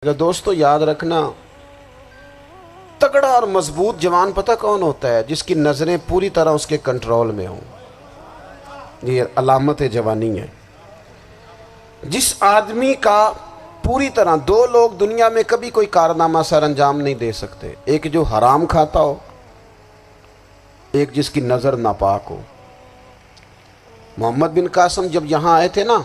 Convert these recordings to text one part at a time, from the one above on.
دوستو یاد رکھنا، تگڑا اور مضبوط جوان پتہ کون ہوتا ہے؟ جس کی نظریں پوری طرح اس کے کنٹرول میں ہوں۔ یہ علامت جوانی ہے۔ جس آدمی کا پوری طرح، دو لوگ دنیا میں کبھی کوئی کارنامہ سر انجام نہیں دے سکتے، ایک جو حرام کھاتا ہو، ایک جس کی نظر ناپاک ہو۔ محمد بن قاسم جب یہاں آئے تھے نا،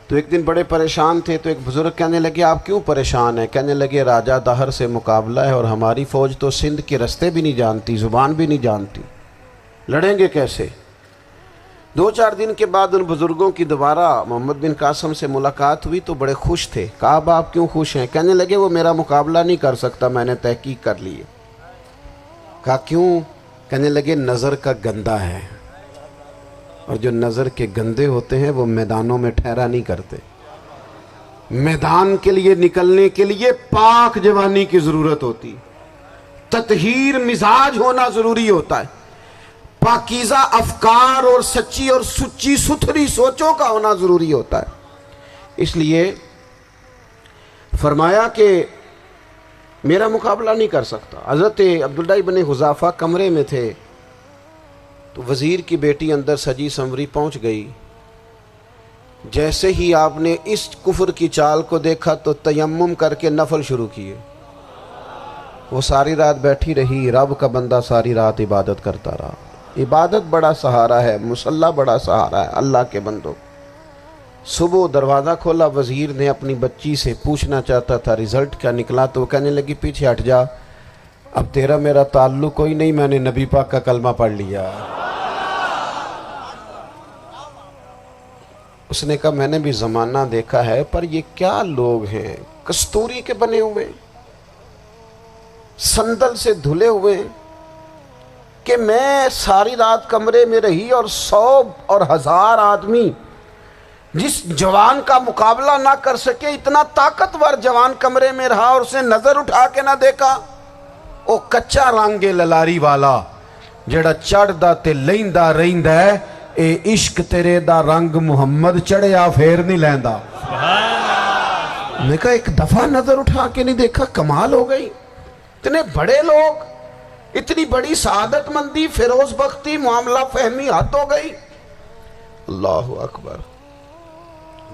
تو ایک دن بڑے پریشان تھے، تو ایک بزرگ کہنے لگے آپ کیوں پریشان ہیں؟ کہنے لگے راجہ دہر سے مقابلہ ہے اور ہماری فوج تو سندھ کے رستے بھی نہیں جانتی، زبان بھی نہیں جانتی، لڑیں گے کیسے؟ دو چار دن کے بعد ان بزرگوں کی دوبارہ محمد بن قاسم سے ملاقات ہوئی تو بڑے خوش تھے۔ کہا اب آپ کیوں خوش ہیں؟ کہنے لگے وہ میرا مقابلہ نہیں کر سکتا، میں نے تحقیق کر لی ہے۔ کہا کیوں؟ کہنے لگے نظر کا گندہ ہے، اور جو نظر کے گندے ہوتے ہیں وہ میدانوں میں ٹھہرا نہیں کرتے۔ میدان کے لیے نکلنے کے لیے پاک جوانی کی ضرورت ہوتی، تطہیر مزاج ہونا ضروری ہوتا ہے، پاکیزہ افکار اور سچی اور سچی ستھری سوچوں کا ہونا ضروری ہوتا ہے۔ اس لیے فرمایا کہ میرا مقابلہ نہیں کر سکتا۔ حضرت عبداللہ ابن حذافہ کمرے میں تھے، تو وزیر کی بیٹی اندر سجی سنوری پہنچ گئی۔ جیسے ہی آپ نے اس کفر کی چال کو دیکھا تو تیمم کر کے نفل شروع کیے۔ وہ ساری رات بیٹھی رہی، رب کا بندہ ساری رات عبادت کرتا رہا۔ عبادت بڑا سہارا ہے، مصلی بڑا سہارا ہے اللہ کے بندوں۔ صبح دروازہ کھولا، وزیر نے اپنی بچی سے پوچھنا چاہتا تھا رزلٹ کیا نکلا، تو وہ کہنے لگی پیچھے ہٹ جا، اب تیرا میرا تعلق کوئی نہیں، میں نے نبی پاک کا کلمہ پڑھ لیا۔ اس نے کہا میں نے بھی زمانہ دیکھا ہے، پر یہ کیا لوگ ہیں، کستوری کے بنے ہوئے، سندل سے دھلے ہوئے، کہ میں ساری رات کمرے میں رہی اور 100 اور 1000 آدمی جس جوان کا مقابلہ نہ کر سکے، اتنا طاقتور جوان کمرے میں رہا اور اسے نظر اٹھا کے نہ دیکھا۔ او کچا رنگ للاری والا جڑا چڑھدا تے لیندا رہندا ہے، اے عشق تیرے دا رنگ محمد چڑھیا پھر نہیں لیندا۔ میں کہا ایک دفعہ نظر اٹھا کے نہیں دیکھا، کمال ہو گئی۔ اتنے بڑے لوگ، اتنی بڑی سعادت مندی، فیروز بختی، معاملہ فہمی حد ہو گئی۔ اللہ اکبر۔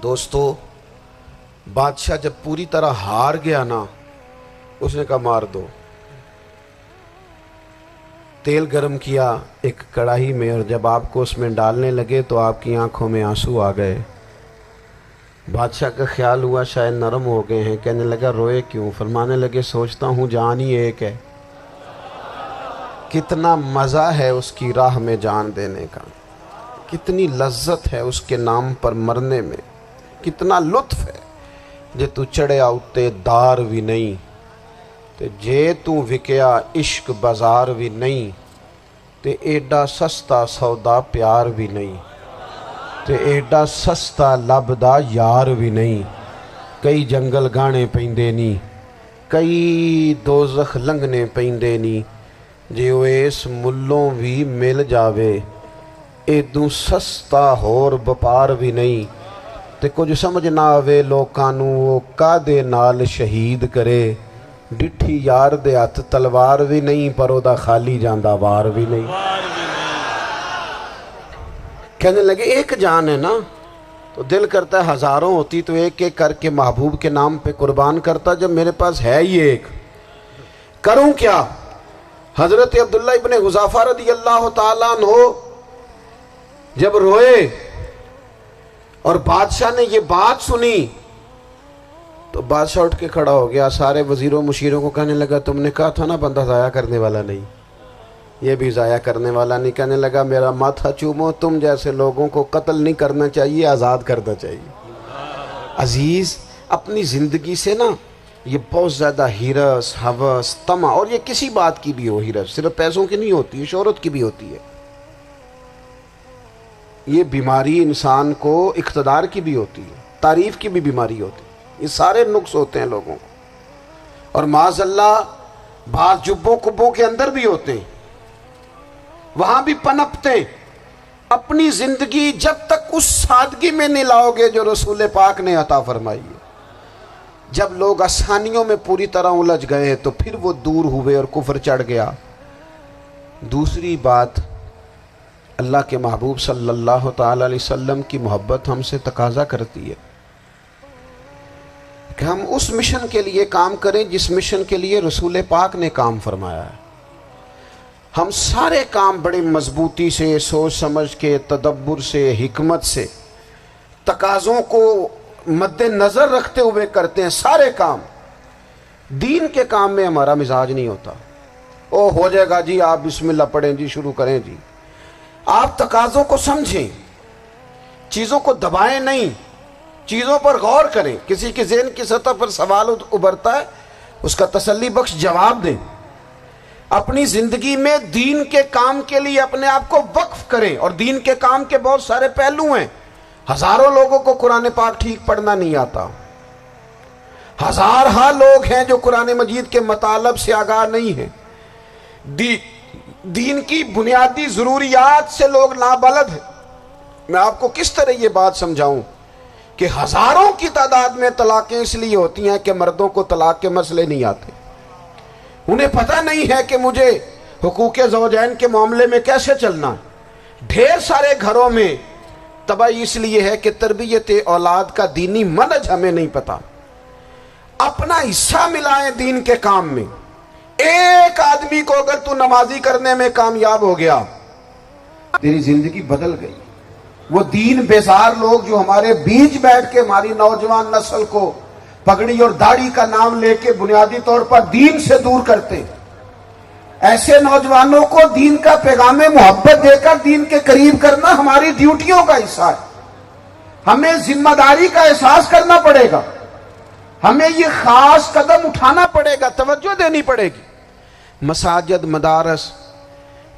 دوستو بادشاہ جب پوری طرح ہار گیا نا، اس نے کہا مار دو۔ تیل گرم کیا ایک کڑاہی میں، اور جب آپ کو اس میں ڈالنے لگے تو آپ کی آنکھوں میں آنسو آ گئے۔ بادشاہ کا خیال ہوا شاید نرم ہو گئے ہیں، کہنے لگا روئے کیوں؟ فرمانے لگے سوچتا ہوں جان ہی ایک ہے، کتنا مزہ ہے اس کی راہ میں جان دینے کا، کتنی لذت ہے اس کے نام پر مرنے میں، کتنا لطف ہے۔ جے تو چڑھیا اتے دار بھی نہیں، تے جے تو وکیا عشق بازار بھی نہیں، تے ایڈا سستا سودا پیار بھی نہیں، تے ایڈا سستا لبدا یار بھی نہیں۔ کئی جنگل گانے پیندے نہیں، کئی دوزخ لنگنے پیندے نہیں، جے وہ اس ملوں بھی مل جاوے، ایدوں سستا ہور بپار بھی نہیں۔ تے کچھ سمجھ نہ آوے لوکاں نوں وہ کادے نال شہید کرے، ڈٹھی یار دے ہاتھ تلوار بھی نہیں، پر او دا خالی جاندہ وار بھی نہیں۔ کہنے لگے ایک جان ہے نا، تو دل کرتا ہے ہزاروں ہوتی تو ایک ایک کر کے محبوب کے نام پہ قربان کرتا، جب میرے پاس ہے ہی ایک، کروں کیا؟ حضرت عبداللہ ابن حذافہ رضی اللہ تعالیٰ عنہ جب روئے اور بادشاہ نے یہ بات سنی، تو بادشاہ اٹھ کے کھڑا ہو گیا، سارے وزیروں مشیروں کو کہنے لگا تم نے کہا تھا نا بندہ ضائع کرنے والا نہیں، یہ بھی ضائع کرنے والا نہیں۔ کہنے لگا میرا ماتھا چومو، تم جیسے لوگوں کو قتل نہیں کرنا چاہیے، آزاد کرنا چاہیے۔ عزیز اپنی زندگی سے نا یہ بہت زیادہ ہرس، ہوس، طمع، اور یہ کسی بات کی بھی ہو، ہرس صرف پیسوں کی نہیں ہوتی ہے، شہرت کی بھی ہوتی ہے، یہ بیماری انسان کو اقتدار کی بھی ہوتی ہے، تعریف کی بھی بیماری ہوتی ہے، یہ سارے نقص ہوتے ہیں لوگوں کو، اور معاذ اللہ بعض جبوں کبوں کے اندر بھی ہوتے ہیں، وہاں بھی پنپتے ہیں۔ اپنی زندگی جب تک اس سادگی میں نہیں لاؤ گے جو رسول پاک نے عطا فرمائی ہے، جب لوگ آسانیوں میں پوری طرح الجھ گئے تو پھر وہ دور ہوئے اور کفر چڑھ گیا۔ دوسری بات، اللہ کے محبوب صلی اللہ تعالی علیہ وسلم کی محبت ہم سے تقاضا کرتی ہے کہ ہم اس مشن کے لیے کام کریں جس مشن کے لیے رسول پاک نے کام فرمایا ہے۔ ہم سارے کام بڑے مضبوطی سے، سوچ سمجھ کے، تدبر سے، حکمت سے، تقاضوں کو مد نظر رکھتے ہوئے کرتے ہیں سارے کام۔ دین کے کام میں ہمارا مزاج نہیں ہوتا، او ہو جائے گا جی، آپ بسم اللہ پڑھیں جی، شروع کریں جی۔ آپ تقاضوں کو سمجھیں، چیزوں کو دبائیں نہیں، چیزوں پر غور کریں۔ کسی کے ذہن کی سطح پر سوال ابھرتا ہے، اس کا تسلی بخش جواب دیں۔ اپنی زندگی میں دین کے کام کے لیے اپنے آپ کو وقف کریں، اور دین کے کام کے بہت سارے پہلو ہیں۔ ہزاروں لوگوں کو قرآن پاک ٹھیک پڑھنا نہیں آتا، ہزارہا لوگ ہیں جو قرآن مجید کے مطالب سے آگاہ نہیں ہیں، دین کی بنیادی ضروریات سے لوگ نابلد ہیں۔ میں آپ کو کس طرح یہ بات سمجھاؤں کہ ہزاروں کی تعداد میں طلاقیں اس لیے ہوتی ہیں کہ مردوں کو طلاق کے مسئلے نہیں آتے، انہیں پتہ نہیں ہے کہ مجھے حقوق زوجین کے معاملے میں کیسے چلنا۔ ڈھیر سارے گھروں میں تباہی اس لیے ہے کہ تربیت اولاد کا دینی منہج ہمیں نہیں پتا۔ اپنا حصہ ملائیں دین کے کام میں۔ ایک آدمی کو اگر تو نمازی کرنے میں کامیاب ہو گیا، تیری زندگی بدل گئی۔ وہ دین بیزار لوگ جو ہمارے بیچ بیٹھ کے ہماری نوجوان نسل کو پگڑی اور داڑھی کا نام لے کے بنیادی طور پر دین سے دور کرتے، ایسے نوجوانوں کو دین کا پیغام محبت دے کر دین کے قریب کرنا ہماری ڈیوٹیوں کا حصہ ہے۔ ہمیں ذمہ داری کا احساس کرنا پڑے گا، ہمیں یہ خاص قدم اٹھانا پڑے گا، توجہ دینی پڑے گی۔ مساجد، مدارس،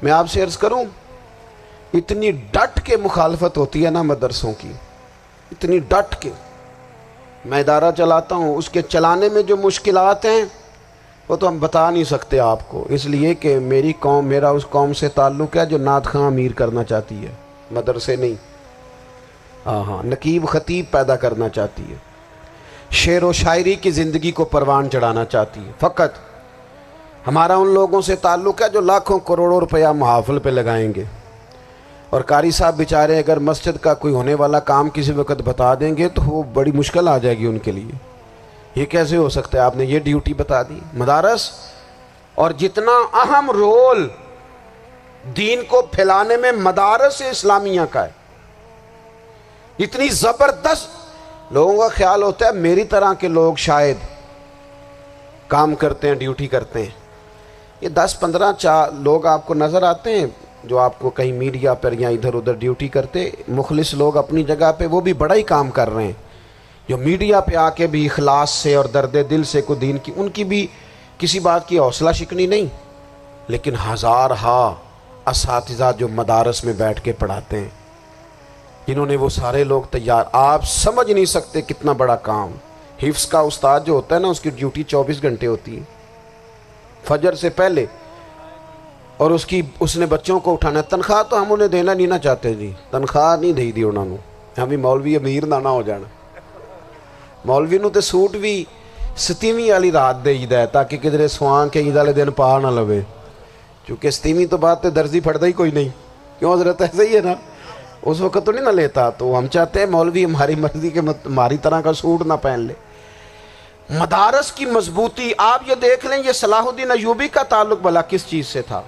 میں آپ سے عرض کروں، اتنی ڈٹ کے مخالفت ہوتی ہے نا مدرسوں کی، اتنی ڈٹ کے۔ میں ادارہ چلاتا ہوں، اس کے چلانے میں جو مشکلات ہیں وہ تو ہم بتا نہیں سکتے آپ کو، اس لیے کہ میری قوم، میرا اس قوم سے تعلق ہے جو نعت خواں امیر کرنا چاہتی ہے، مدرسے نہیں۔ ہاں، نقیب خطیب پیدا کرنا چاہتی ہے، شعر و شاعری کی زندگی کو پروان چڑھانا چاہتی ہے۔ فقط ہمارا ان لوگوں سے تعلق ہے جو لاکھوں کروڑوں روپیہ محافل پہ لگائیں گے، اور قاری صاحب بیچارے اگر مسجد کا کوئی ہونے والا کام کسی وقت بتا دیں گے تو وہ بڑی مشکل آ جائے گی ان کے لیے۔ یہ کیسے ہو سکتا ہے، آپ نے یہ ڈیوٹی بتا دی۔ مدارس، اور جتنا اہم رول دین کو پھیلانے میں مدارس اسلامیہ کا ہے، اتنی زبردست، لوگوں کا خیال ہوتا ہے میری طرح کے لوگ شاید کام کرتے ہیں، ڈیوٹی کرتے ہیں۔ یہ 10-15 لوگ آپ کو نظر آتے ہیں جو آپ کو کہیں میڈیا پر یا ادھر ادھر ڈیوٹی کرتے، مخلص لوگ اپنی جگہ پہ، وہ بھی بڑا ہی کام کر رہے ہیں، جو میڈیا پہ آ کے بھی اخلاص سے اور درد دل سے کو دین کی، ان کی بھی کسی بات کی حوصلہ شکنی نہیں۔ لیکن ہزارہا اساتذہ جو مدارس میں بیٹھ کے پڑھاتے ہیں، جنہوں نے وہ سارے لوگ تیار، آپ سمجھ نہیں سکتے کتنا بڑا کام۔ حفظ کا استاد جو ہوتا ہے نا، اس کی ڈیوٹی 24 گھنٹے ہوتی ہے، فجر سے پہلے، اور اس نے بچوں کو اٹھانا۔ تنخواہ تو ہم انہیں دینا نہیں نہ چاہتے جی، تنخواہ نہیں دے دی انہوں نے، ہمیں مولوی امیر نہ ہو جانا۔ مولوی نو تے سوٹ بھی 27ویں والی رات دے ہے تاکہ کدھر سوان کے عید والے دن پا نہ لوے، چونکہ 27ویں تو بات تے درزی پھڑتا ہی کوئی نہیں، کیوں حضرت؟ ایسے ہی ہے نا، اس وقت تو نہیں نہ لیتا۔ تو ہم چاہتے ہیں مولوی ہماری مرضی کے ہماری طرح کا سوٹ نہ پہن لے۔ مدارس کی مضبوطی، آپ یہ دیکھ لیں، یہ صلاح الدین ایوبی کا تعلق بھلا کس چیز سے تھا؟